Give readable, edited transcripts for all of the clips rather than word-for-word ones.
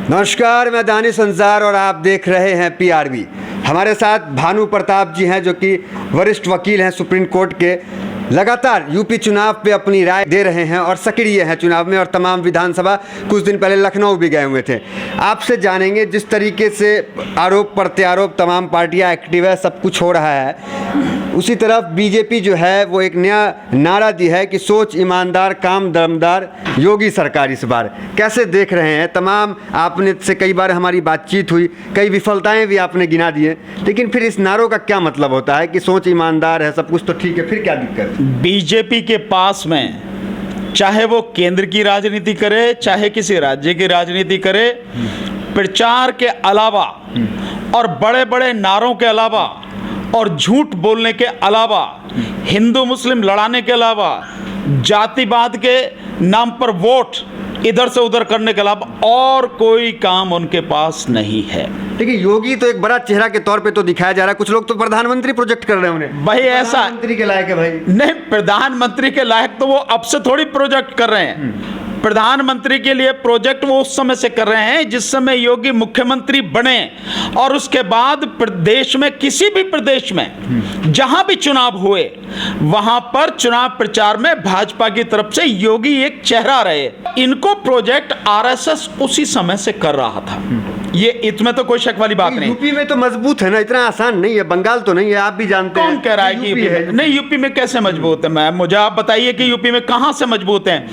नमस्कार, मैं दानिश अंसार और आप देख रहे हैं पीआरबी। हमारे साथ भानु प्रताप जी हैं जो कि वरिष्ठ वकील हैं सुप्रीम कोर्ट के। लगातार यूपी चुनाव पे अपनी राय दे रहे हैं और सक्रिय हैं चुनाव में, और तमाम विधानसभा कुछ दिन पहले लखनऊ भी गए हुए थे। आपसे जानेंगे जिस तरीके से आरोप प्रत्यारोप तमाम पार्टियां एक्टिव है, सब कुछ हो रहा है, उसी तरफ बीजेपी जो है वो एक नया नारा दी है कि सोच ईमानदार काम दमदार योगी सरकार। इस बार कैसे देख रहे हैं? तमाम आपने से कई बार हमारी बातचीत हुई, कई विफलताएं भी आपने गिना दी है, लेकिन फिर इस नारों का क्या मतलब होता है कि सोच ईमानदार है, सब कुछ तो ठीक है, फिर क्या दिक्कत? बीजेपी के पास में चाहे वो केंद्र की राजनीति करे चाहे किसी राज्य की राजनीति करे, प्रचार के अलावा और बड़े बड़े नारों के अलावा और झूठ बोलने के अलावा, हिंदू मुस्लिम लड़ाने के अलावा, जातिवाद के नाम पर वोट इधर से उधर करने के अलावा और कोई काम उनके पास नहीं है। देखिए, योगी तो एक बड़ा चेहरा के तौर पे तो दिखाया जा रहा है, कुछ लोग तो प्रधानमंत्री प्रोजेक्ट कर रहे हैं उन्हें। भाई ऐसा प्रधानमंत्री के लायक है भाई? नहीं, प्रधानमंत्री के लायक तो वो अब से थोड़ी प्रोजेक्ट कर रहे हैं। प्रधानमंत्री के लिए प्रोजेक्ट वो उस समय से कर रहे हैं जिस समय योगी मुख्यमंत्री बने, और उसके बाद प्रदेश में किसी भी प्रदेश में जहां भी चुनाव हुए वहां पर चुनाव प्रचार में भाजपा की तरफ से योगी एक चेहरा रहे। इनको प्रोजेक्ट आरएसएस उसी समय से कर रहा था, ये इसमें तो कोई शक वाली बात नहीं। यूपी में तो मजबूत है ना, इतना आसान नहीं है। बंगाल तो नहीं है, आप भी जानते हैं। कौन कह रहा है कि यूपी है? नहीं, यूपी में कैसे मजबूत है? मैं मुझे आप बताइए कि यूपी में कहां से मजबूत है?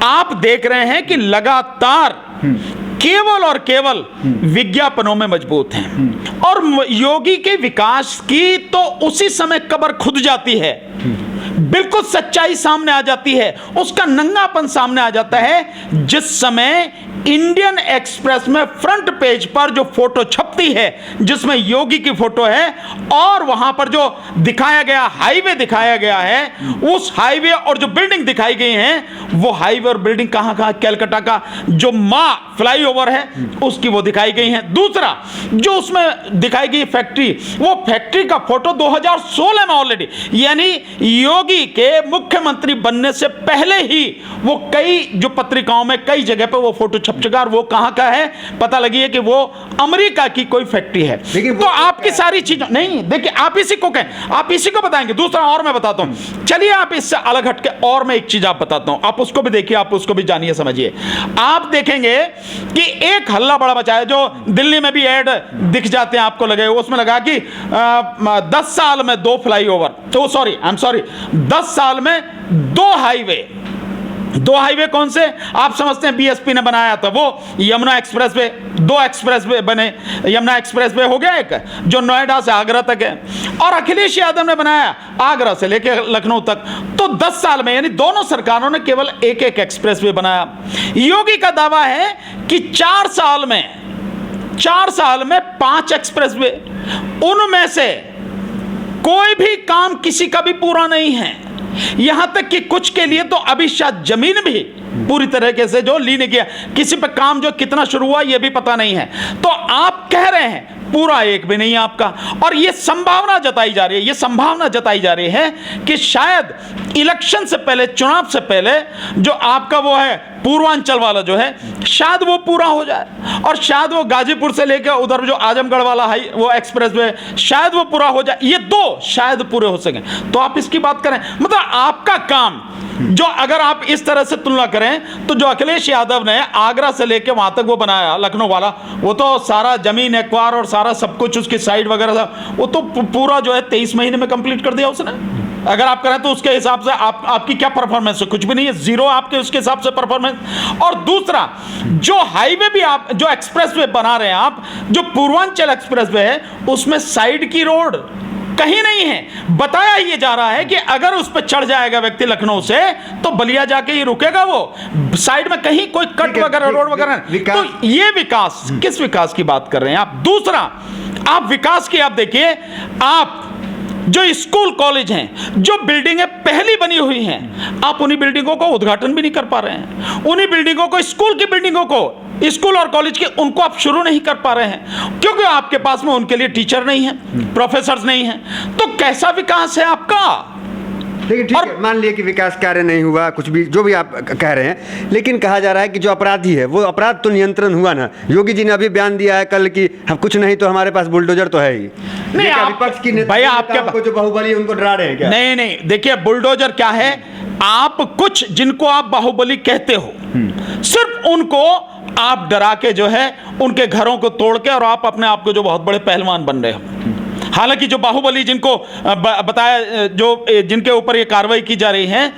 आप देख रहे हैं कि लगातार केवल और केवल विज्ञापनों में मजबूत हैं, और योगी के विकास की तो उसी समय कब्र खुद जाती है, बिल्कुल सच्चाई सामने आ जाती है, उसका नंगापन सामने आ जाता है जिस समय इंडियन एक्सप्रेस में फ्रंट पेज पर जो फोटो छपती है जिसमें योगी की फोटो है, और वहां पर जो दिखाया गया हाईवे दिखाया गया है, उस हाईवे और जो बिल्डिंग दिखाई गई है, वो हाईवे और बिल्डिंग कहां कहां, कलकत्ता का जो मा फ्लाईओवर है उसकी वो दिखाई गई है। दूसरा जो उसमें दिखाई गई फैक्ट्री, वो फैक्ट्री का फोटो 2016 में ऑलरेडी, यानी योगी के मुख्यमंत्री बनने से पहले ही वो कई जो पत्रिकाओं में कई जगह पे वो फोटो छप चुका। वो कहां का है पता लगी है कि वो अमेरिका की कोई फैक्ट्री है। तो आपकी सारी चीजें नहीं, देखिए आप इसी को कहें, आप इसी को बताएंगे। दूसरा और मैं बताता हूं, चलिए आप इससे अलग हटके और मैं एक चीज आप बताता हूं, आप उसको भी देखिए, आप उसको भी जानिए समझिए। आप देखेंगे कि एक हल्ला बड़ा मचा है, जो दिल्ली में भी ऐड दिख जाते हैं आपको लगे, उसमें लगा कि 10 साल में 2 फ्लाईओवर, तो सॉरी आई एम सॉरी 10 साल में 2 हाईवे। 2 हाईवे कौन से? आप समझते हैं बीएसपी ने बनाया था, वो Yamuna express way, 2 express way बने। यमुना एक्सप्रेस वे हो गया एक जो नोएडा से आगरा तक है, और अखिलेश यादव ने बनाया आगरा से लेकर लखनऊ तक। तो 10 साल में यानी दोनों सरकारों ने केवल एक एक एक्सप्रेस वे बनाया। योगी का दावा है कि 4 साल में 5 एक्सप्रेस वे, उनमें से कोई भी काम किसी का भी पूरा नहीं है। यहां तक कि कुछ के लिए तो अभी शायद जमीन भी पूरी तरीके से जो ली नहीं गया, किसी पे काम जो कितना शुरू हुआ यह भी पता नहीं है। तो आप कह रहे हैं पूरा एक भी नहीं है आपका, और यह संभावना जताई जा रही है, यह संभावना जताई जा रही है कि शायद इलेक्शन से पहले, चुनाव से पहले जो आपका वो है पूर्वांचल वाला जो है, शायद वो पूरा हो जाए, और शायद वो गाजीपुर से लेकर उधर जो आजमगढ़ वाला हाई वो एक्सप्रेस वे शायद वो पूरा हो जाए। ये 2 शायद पूरे हो सके। तो आप इसकी बात करें, मतलब आपका काम जो, अगर आप इस तरह से तुलना करें तो जो अखिलेश यादव ने आगरा से लेकर वहां तक वो बनाया लखनऊ वाला, वो तो सारा जमीन एक्वायर और सारा सब कुछ उसकी साइड वगैरह वो तो पूरा जो है 23 महीने में कंप्लीट कर दिया उसने। अगर आप करें तो उसके हिसाब से आपकी क्या परफॉर्मेंस है? कुछ भी नहीं है, जीरो आपके उसके हिसाब से परफॉर्मेंस। और दूसरा जो हाईवे भी आप जो एक्सप्रेस वे बना रहे हैं आप, जो पूर्वांचल एक्सप्रेस वे है, उसमें साइड की रोड कहीं नहीं है। बताया ये जा रहा है कि अगर उस पर चढ़ जाएगा व्यक्ति लखनऊ से तो बलिया जाके ही रुकेगा, वो साइड में कहीं कोई कट वगैरह रोड वगैरह। तो ये विकास, किस विकास की बात कर रहे हैं आप? दूसरा आप विकास की आप देखिए, आप जो स्कूल कॉलेज हैं, जो बिल्डिंगें पहली बनी हुई हैं, आप उन्हीं बिल्डिंगों को उद्घाटन भी नहीं कर पा रहे हैं। उन्हीं बिल्डिंगों को, स्कूल की बिल्डिंगों को, स्कूल और कॉलेज के, उनको आप शुरू नहीं कर पा रहे हैं क्योंकि आपके पास में उनके लिए टीचर नहीं है, प्रोफेसर्स नहीं हैं। तो कैसा विकास है आपका? लेकिन ठीक है, मान लिया कि विकास कार्य नहीं हुआ, कुछ भी जो भी आप कह रहे हैं, लेकिन कहा जा रहा है कि जो अपराधी है वो अपराध तो नियंत्रण हुआ ना। योगी जी ने अभी बयान दिया है कल कि हम कुछ नहीं तो हमारे पास बुलडोजर तो है ही। नहीं, आप विपक्ष की भैया आपके को जो बाहुबली उनको डरा रहे हैं क्या? नहीं नहीं, देखिए बुलडोजर क्या है, आप कुछ जिनको आप बाहुबली कहते हो सिर्फ उनको आप डरा के जो है उनके घरों को तोड़ के और आप अपने आप को जो बहुत बड़े पहलवान बन रहे हो। हालांकि जो बाहुबली जिनको बताया, जो जिनके ऊपर ये कार्रवाई की जा रही है,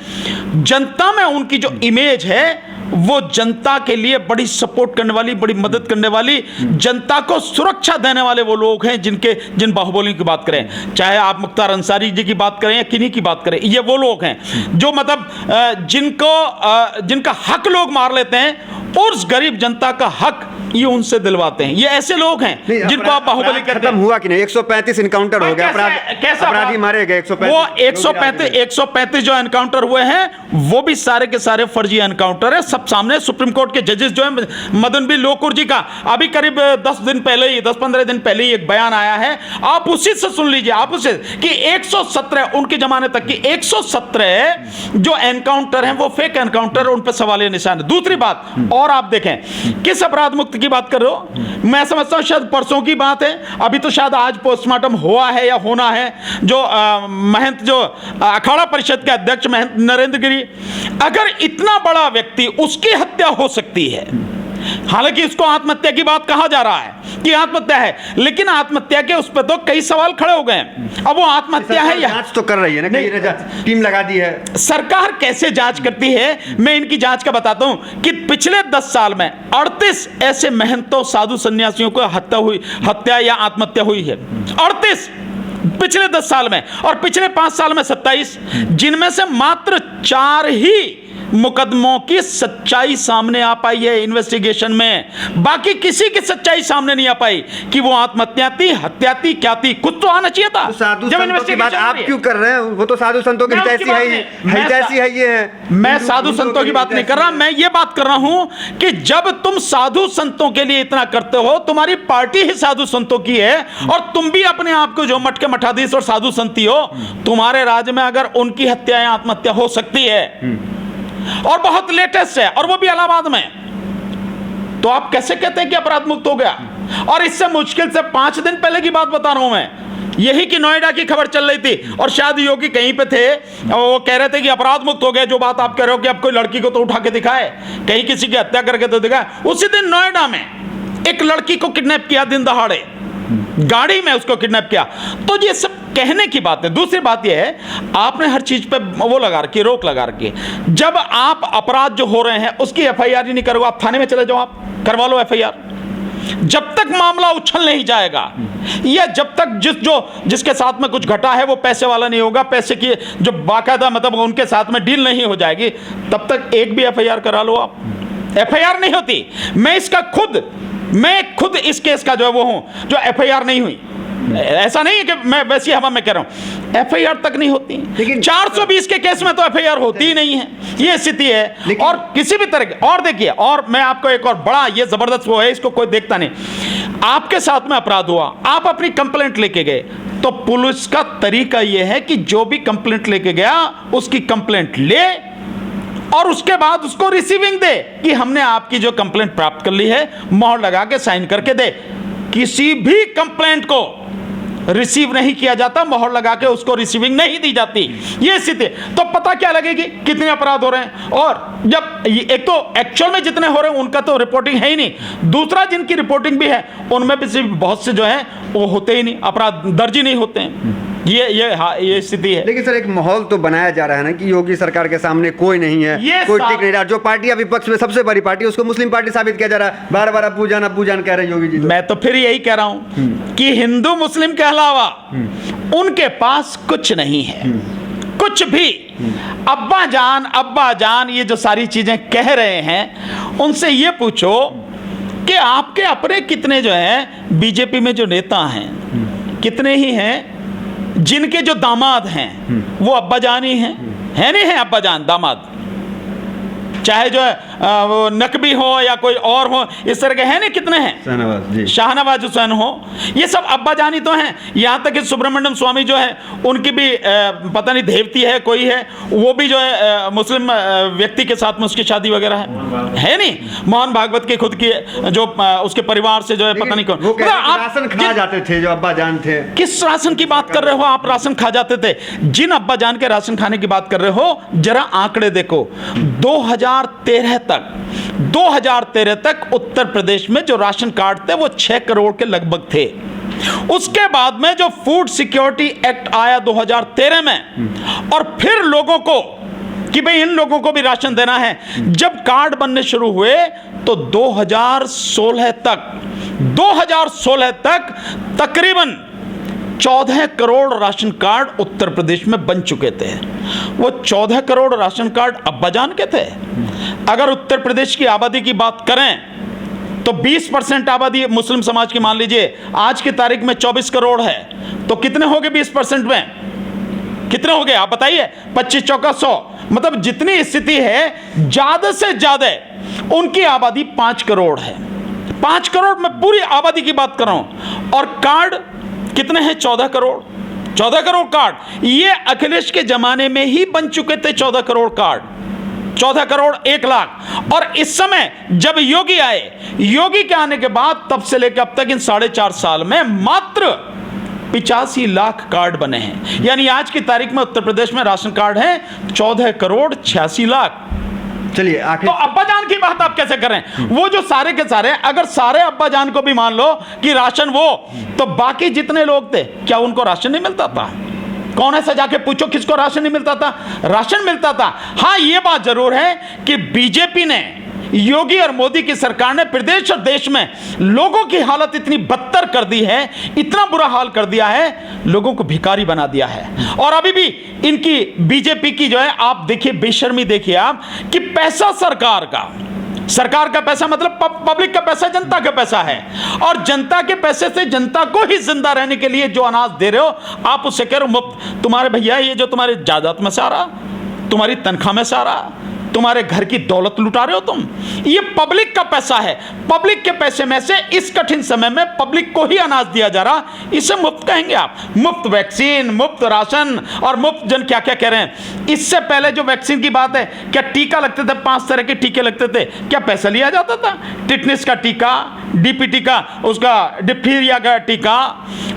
जनता में उनकी जो इमेज है वो जनता के लिए बड़ी सपोर्ट करने वाली, बड़ी मदद करने वाली, जनता को सुरक्षा देने वाले वो लोग हैं जिन बाहुबली की बात करें, चाहे आप मुख्तार अंसारी जी की बात करें या किन्हीं की बात करें, ये वो लोग हैं जो मतलब जिनका हक लोग मार लेते हैं और उस गरीब जनता का हक ये उनसे दिलवाते हैं। ये ऐसे लोग हैं जिनको आप बाहुबली कहते हैं। खत्म हुआ कि नहीं? 135 इनकाउंटर हो गया, अपराधी मारे गए 135। वो 135 जो एनकाउंटर हुए हैं वो भी सारे के सारे फर्जी एनकाउंटर है। सब सामने सुप्रीम कोर्ट के जजेस जो है, मदन बी लोकुर जी का अभी करीब 10-15 दिन पहले ही एक बयान आया है, आप उसी से सुन लीजिए, आप उसे कि 117 उनके जमाने तक की 117 जो एनकाउंटर हैं वो फेक एनकाउंटर, उन पर सवालिया निशान है। दूसरी बात और आप देखें किस अपराध मुक्त की बात कर रहे हो, मैं समझता हूं शायद परसों की बात है, अभी तो शायद आज पोस्टमार्टम हुआ है या होना है। जो महंत जो अखाड़ा परिषद के अध्यक्ष महंत नरेंद्र गिरी, अगर इतना बड़ा व्यक्ति उसकी हत्या हो सकती है, हालांकि इसको आत्महत्या की बात कहा जा रहा है कि आत्महत्या है, लेकिन आत्महत्या के उस पर तो कई सवाल खड़े हो गए। अब वो आत्महत्या है या जांच तो कर रही है ना, टीम लगा दी है सरकार, कैसे जांच करती है मैं इनकी जांच का बताता हूं कि पिछले 10 साल में 38 ऐसे महंतों साधु सन्यासियों को हत्या या आत्महत्या हुई है। 38 पिछले 10 साल में, और पिछले 5 साल में 27, जिनमें से मात्र 4 ही मुकदमों की सच्चाई सामने आ पाई है इन्वेस्टिगेशन में। बाकी किसी की सच्चाई सामने नहीं आ पाई कि वो आत्महत्या थी, हत्या थी, क्या थी, कुछ तो आना चाहिए था। तो साधु संतों की बात आप क्यों कर रहे हैं? वो तो साधु संतों की हितैषी है ये। मैं साधु संतों की बात नहीं कर रहा, मैं ये बात कर रहा हूं कि जब तुम साधु संतों के लिए इतना करते हो, तुम्हारी पार्टी ही साधु संतों की है और तुम भी अपने आप को जो मटके मठाधीश और साधु संती हो, तुम्हारे राज्य में अगर उनकी हत्या या आत्महत्या हो सकती है और बहुत लेटेस्ट है और वो भी इलाहाबाद में, तो आप कैसे कहते हैं कि अपराध मुक्त हो गया? और इससे मुश्किल से 5 दिन पहले की बात बता रहा हूं मैं, यही कि नोएडा की खबर चल रही थी और शायद योगी कहीं पे थे, वो कह रहे थे कि अपराध मुक्त हो गया। जो बात आप कह रहे हो कि अब कोई लड़की को तो उठा के दिखाए, कहीं किसी की हत्या करके तो दिखाए। उसी दिन नोएडा में एक लड़की को किडनैप किया, दिन दहाड़े गाड़ी में उसको किडनैप किया। तो ये सब कहने की बात है। दूसरी बात यह है, आपने हर चीज पे वो लगा रखी, रोक लगा रखी। जब आप अपराध जो हो रहे हैं उसकी एफआईआर ही नहीं करोगे, आप थाने में चले जाओ, आप करवा लो एफआईआर। जब तक मामला उछल नहीं जाएगा या जब तक जिसके साथ में कुछ घटा है वो पैसे वाला नहीं होगा, पैसे की जो बाकायदा मतलब उनके साथ में डील नहीं हो जाएगी, तब तक एक भी एफआईआर करा लो आप। एफआईआर नहीं होती। मैं खुद इस केस का जो है वो हूं जो एफआईआर नहीं हुई। ऐसा नहीं है कि मैं वैसी हवा में कह रहा हूं, एफआईआर तक नहीं होती। लेकिन 420 के केस में तो एफआईआर होती ही नहीं है, ये स्थिति है। और किसी भी तरह के, और देखिए, और मैं आपको एक और बड़ा ये जबरदस्त वो है, इसको कोई देखता नहीं। आपके साथ में अपराध हुआ, आप अपनी कंप्लेंट लेके गए, तो पुलिस का तरीका यह है कि जो भी कंप्लेंट लेके गया उसकी कंप्लेंट ले और उसके बाद उसको रिसीविंग दे कि हमने आपकी जो कंप्लेंट प्राप्त कर ली है, मोहर लगा के साइन करके दे। किसी भी कंप्लेंट को रिसीव नहीं किया जाता, मोहर लगा के उसको रिसीविंग नहीं दी जाती। ये स्थिति, तो पता क्या लगेगी कितने अपराध हो रहे हैं। और जब एक तो एक्चुअल में जितने हो रहे हैं उनका तो रिपोर्टिंग है ही नहीं, दूसरा जिनकी रिपोर्टिंग भी है उनमें भी बहुत से जो है वो होते ही नहीं, अपराध दर्ज ही नहीं होते हैं। ये स्थिति है। लेकिन सर एक माहौल तो बनाया जा रहा है ना कि योगी सरकार के सामने कोई नहीं है, कोई टिक नहीं रहा। जो पार्टी विपक्ष में सबसे बड़ी पार्टी उसको मुस्लिम पार्टी साबित किया जा रहा है। बार-बार अब्बू जान कह रहे हैं योगी जी। मैं तो फिर यही कह रहा हूं कि हिंदू मुस्लिम के अलावा उनके पास कुछ नहीं है, कुछ भी। अब्बा जान ये जो सारी चीजें कह रहे हैं, उनसे ये पूछो कि आपके अपने कितने जो हैं बीजेपी में जो नेता हैं, कितने ही हैं जिनके जो दामाद हैं वो अब्बा जान ही हैं, है नहीं है अब्बा जान दामाद। चाहे जो है वो नकवी हो या कोई और हो, इस तरह के हैं नहीं, कितने हैं, शाहनवाज जी, शाहनवाज हुसैन हो, ये सब अब्बा जानी तो हैं। यहाँ तक कि सुब्रमण्यम स्वामी जो है उनकी भी पता नहीं देवती है कोई है, वो भी जो है मुस्लिम व्यक्ति के साथ में उसकी शादी वगैरह है नहीं। मोहन भागवत की खुद की जो उसके परिवार से जो है पता नहीं कौन, वो आप राशन खा जाते थे जो अब्बा जान थे। किस राशन की बात कर रहे हो आप? राशन खा जाते थे? जिन अब्बा जान के राशन खाने की बात कर रहे हो, जरा आंकड़े देखो। 2013 तक उत्तर प्रदेश में जो राशन कार्ड थे वो 6 करोड़ के लगभग थे। उसके बाद में जो फूड सिक्योरिटी एक्ट आया 2013 में, और फिर लोगों को कि भाई इन लोगों को भी राशन देना है, जब कार्ड बनने शुरू हुए तो 2016 तक तकरीबन 14 करोड़ राशन कार्ड उत्तर प्रदेश में बन चुके थे। वो 14 करोड़ राशन कार्ड अब्बा जान के थे। अगर उत्तर प्रदेश की आबादी की बात करें तो 20% आबादी मुस्लिम समाज की मान लीजिए, आज की तारीख में 24 करोड़ है, तो कितने हो गए 20% में? कितने हो गए आप बताइए? 25 चौका 100, मतलब जितनी स्थिति है ज्यादा से ज्यादा उनकी आबादी 5 करोड़ है। 5 करोड़ में पूरी आबादी की बात कर रहा हूं, और कार्ड कितने हैं? 14 करोड़। 14 करोड़ कार्ड ये अखिलेश के जमाने में ही बन चुके थे। 14 करोड़ कार्ड, 14 करोड़ 1 लाख। और इस समय जब योगी आए, योगी के आने के बाद तब से लेकर अब तक इन 4.5 साल में मात्र 85 लाख कार्ड बने हैं। यानी आज की तारीख में उत्तर प्रदेश में राशन कार्ड है 14 करोड़ 86 लाख। चलिए आखिर तो अब्बा जान की बात आप कैसे करें? वो जो सारे के सारे, अगर सारे अब्बा जान को भी मान लो कि राशन वो, तो बाकी जितने लोग थे क्या उनको राशन नहीं मिलता था? कौन ऐसा जाके पूछो किसको राशन नहीं मिलता था? राशन मिलता था। हाँ, ये बात जरूर है कि बीजेपी ने, योगी और मोदी की सरकार ने प्रदेश और देश में लोगों की हालत इतनी बदतर कर दी है, इतना बुरा हाल कर दिया है, लोगों को भिखारी बना दिया है। और अभी भी इनकी बीजेपी की जो है, आप देखिए बेशर्मी देखिए आप, कि पैसा सरकार का पैसा मतलब पब्लिक का पैसा, जनता का पैसा है, और जनता के पैसे से जनता को ही जिंदा रहने के लिए जो अनाज दे रहे हो आप, उससे कह रहे हो मुफ्त। तुम्हारे भैया ये जो तुम्हारे जायदाद में से आ रहा, तुम्हारी तनख्वाह में से आ रहा, तुम्हारे घर की दौलत लुटा रहे हो तुम, ये पब्लिक का पैसा है। पब्लिक के पैसे में से इस कठिन समय में पब्लिक को ही अनाज दिया जा रहा, इसे मुफ्त कहेंगे आप? मुफ्त वैक्सीन, मुफ्त राशन और मुफ्त जन क्या क्या कह रहे हैं। इससे पहले जो वैक्सीन की बात है, क्या टीका लगते थे? 5 तरह के टीके लगते थे, क्या पैसा लिया जाता था? टिटनेस का टीका, डीपीटी का, उसका डिप्थीरिया का टीका,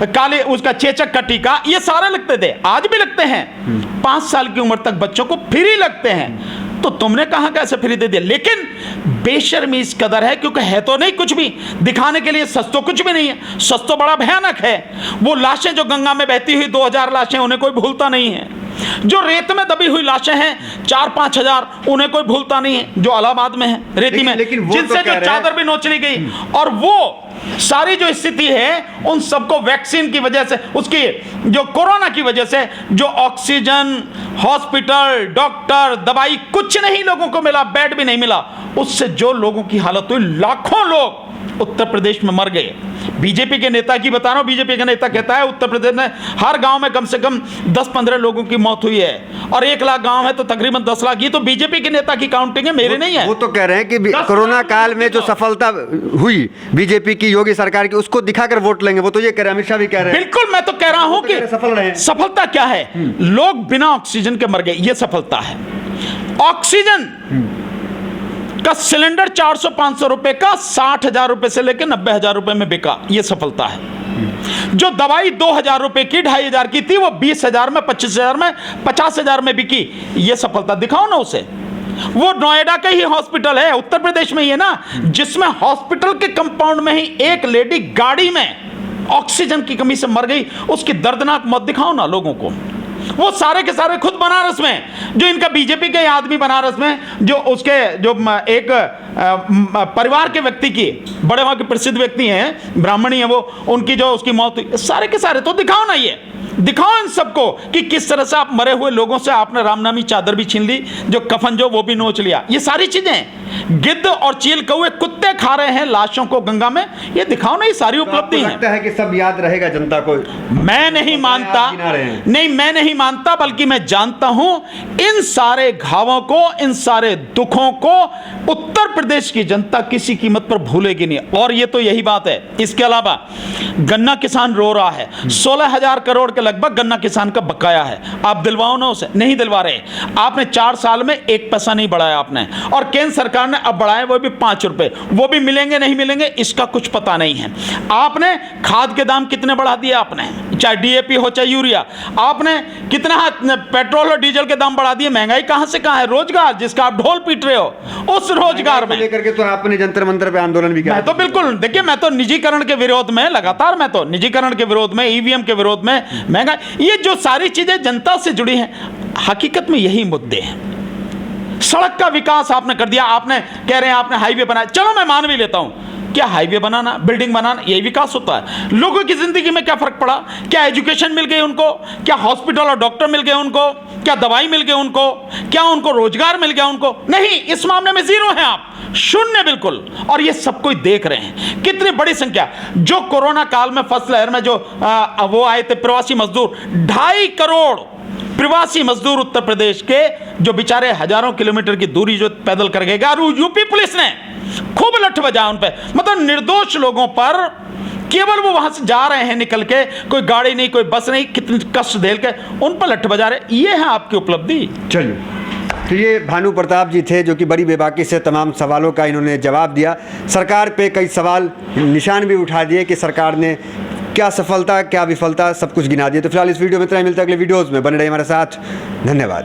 काले उसका चेचक का टीका, ये सारे लगते थे, आज भी लगते हैं। 5 साल की उम्र तक बच्चों को फ्री लगते हैं। तो तुमने कहां कैसे फ्री दे दिया? लेकिन बेशर्मी इस कदर है, क्योंकि है तो नहीं कुछ भी, दिखाने के लिए सच तो कुछ भी नहीं है। सच तो बड़ा भयानक है। वो लाशें जो गंगा में बहती हुई 2000 लाशें, उन्हें कोई भूलता नहीं है। जो रेत में दबी हुई लाशें हैं 4-5 हजार, उन्हें कोई भूलता नहीं है। जो इलाहाबाद में है रेती में, जिनसे जो चादर भी नोच ली गई, और वो सारी जो स्थिति है उन सबको वैक्सीन की वजह से, उसकी जो कोरोना की वजह से, जो ऑक्सीजन, हॉस्पिटल, डॉक्टर, दवाई कुछ नहीं लोगों को मिला, बेड भी नहीं मिला, उससे जो लोगों की हालत हुई, लाखों लोग उत्तर प्रदेश में मर गए। बीजेपी के नेता की बता रहा हूं, बीजेपी का नेता कहता है उत्तर प्रदेश में हर गांव में कम से कम 10-15 लोगों की मौत हुई है, और 1 लाख गांव है तो तकरीबन 10 लाख। ये तो बीजेपी के नेता की काउंटिंग है, मेरे नहीं है। वो तो कह रहे हैं कि कोरोना काल में जो सफलता हुई बीजेपी की, योगी सरकार की, उसको दिखाकर वोट लेंगे। वो तो ये कह रहे हैं, अमित शाह भी कह रहे हैं। बिल्कुल, मैं तो कह रहा हूं कि सफल रहे। सफलता क्या है? लोग बिना ऑक्सीजन के मर गए, ये सफलता है। ऑक्सीजन का सिलेंडर 400-500 रुपए का 60,000 रुपए से लेकर 90,000 रुपए में बिका, यह सफलता है। जो दवाई 2,000 रुपए की, 2,500 की थी, वो 20,000 में, 25,000 में, 50,000 में बिकी, यह सफलता दिखाओ ना उसे। वो नोएडा का ही हॉस्पिटल है, उत्तर प्रदेश में ही है ना, जिसमें हॉस्पिटल के कंपाउंड में ही एक लेडी गाड़ी में ऑक्सीजन की कमी से मर गई, उसकी दर्दनाक मौत दिखाओ ना लोगों को। वो सारे के सारे खुद बनारस में, जो इनका बीजेपी के आदमी बनारस में, जो उसके जो एक परिवार के व्यक्ति की, बड़े वहां के प्रसिद्ध व्यक्ति हैं, ब्राह्मणी है वो, उनकी जो उसकी मौत हुई, सारे के सारे तो दिखाओ ना, ये दिखाओ इन सबको कि किस तरह से आप मरे हुए लोगों से आपने रामनामी चादर भी छीन ली, जो कफन जो वो भी नोच लिया। ये सारी चीजें गिद्ध और चील कौवे कुत्ते खा रहे हैं लाशों को गंगा में, ये दिखाओ ना, ये सारी उपलब्धि है। लगता है कि सब याद रहेगा जनता को? मैं नहीं मानता, नहीं मैं नहीं मानता, बल्कि मैं जानता हूं इन सारे घावों को, इन सारे दुखों को उत्तर उत्तर प्रदेश की जनता किसी कीमत पर भूलेगी नहीं, और ये तो यही बात है। इसके अलावा गन्ना किसान रो रहा है, 16,000 करोड़ के लगभग गन्ना किसान का बकाया है। आप दिलवाओ ना उसे, नहीं दिलवा रहे। आपने 4 साल में 1 पैसा नहीं बढ़ाया आपने, और केंद्र सरकार ने अब बढ़ाए वो भी 5 रुपए, वो भी मिलेंगे नहीं मिलेंगे इसका कुछ पता नहीं है। आपने खाद के दाम कितने बढ़ा दिए आपने, चाहे डीएपी हो चाहे यूरिया, आपने कितना पेट्रोल और डीजल के दाम बढ़ा दिए। महंगाई कहां से कहां है? रोजगार जिसका आप ढोल पीट रहे हो, उस रोजगार में लेकर के तो आपने जंतर मंतर पे आंदोलन भी किया। मैं तो बिल्कुल, देखिए मैं तो निजीकरण के विरोध में लगातार, मैं तो निजीकरण के विरोध में, ईवीएम के विरोध में, महंगाई, ये जो सारी चीजें जनता से जुड़ी हैं, हकीकत में यही मुद्दे हैं। सड़क का विकास आपने कर दिया, आपने कह रहे हैं आपने हाईवे बनाया, चलो मैं मान भी लेता हूं, क्या हाईवे बनाना, बिल्डिंग बनाना यही विकास होता है? लोगों की जिंदगी में क्या फर्क पड़ा? क्या एजुकेशन मिल गई उनको? क्या हॉस्पिटल और डॉक्टर मिल गए उनको? क्या दवाई मिल गई उनको? क्या उनको रोजगार मिल गया उनको? नहीं, इस मामले में जीरो हैं आप, शून्य बिल्कुल। और ये सब कोई देख रहे हैं, कितनी बड़ी संख्या। जो कोरोना काल में फर्स्ट लहर में जो वो आए थे प्रवासी मजदूर, 2.5 करोड़ प्रवासी मजदूर उत्तर प्रदेश के, जो बेचारे हजारों किलोमीटर की दूरी जो पैदल कर गए, और यूपी पुलिस ने खूब लठ बजा उन पे, मतलब निर्दोष लोगों पर, केवल वो वहां से जा रहे हैं निकल के, कोई गाड़ी नहीं, कोई बस नहीं, कितने कष्ट झेल के उन पर लठ बजा रहे। ये है आपकी उपलब्धि। चलिए, तो ये भानु प्रताप जी थे, जो कि बड़ी बेबाकी से तमाम सवालों का इन्होंने जवाब दिया। सरकार पे कई सवाल निशान भी उठा दिए कि सरकार ने क्या सफलता क्या विफलता सब कुछ गिना दिया। तो फिलहाल इस वीडियो में इतना ही, मिलता है अगले वीडियोज़ में, बने रहे हमारे साथ। धन्यवाद।